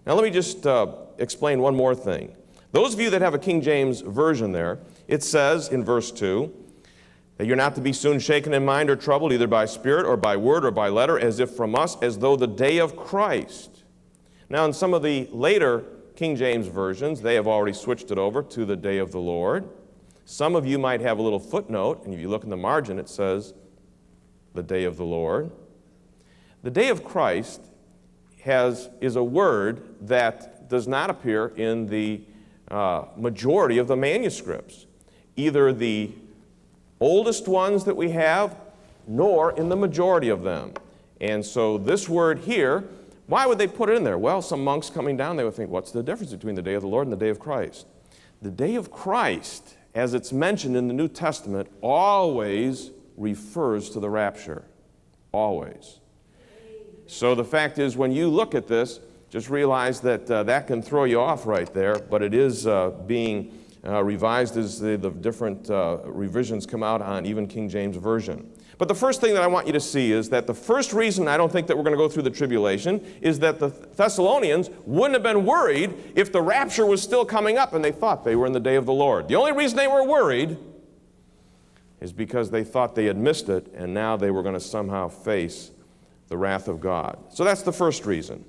Now let me just explain one more thing. Those of you that have a King James version there, it says in verse 2 that you're not to be soon shaken in mind or troubled either by spirit or by word or by letter, as if from us, as though the day of Christ. Now in some of the later King James versions, they have already switched it over to the day of the Lord. Some of you might have a little footnote, and if you look in the margin, it says the day of the Lord. The day of Christ is a word that does not appear in the majority of the manuscripts, either the oldest ones that we have, nor in the majority of them. And so this word here, why would they put it in there? Well, some monks coming down, they would think, what's the difference between the day of the Lord and the day of Christ? The day of Christ, as it's mentioned in the New Testament, always refers to the rapture. Always. So the fact is, when you look at this, just realize that that can throw you off right there, but it is being revised as the different revisions come out on even King James Version. But the first thing that I want you to see is that the first reason I don't think that we're going to go through the tribulation is that the Thessalonians wouldn't have been worried if the rapture was still coming up and they thought they were in the day of the Lord. The only reason they were worried is because they thought they had missed it and now they were going to somehow face the wrath of God. So that's the first reason.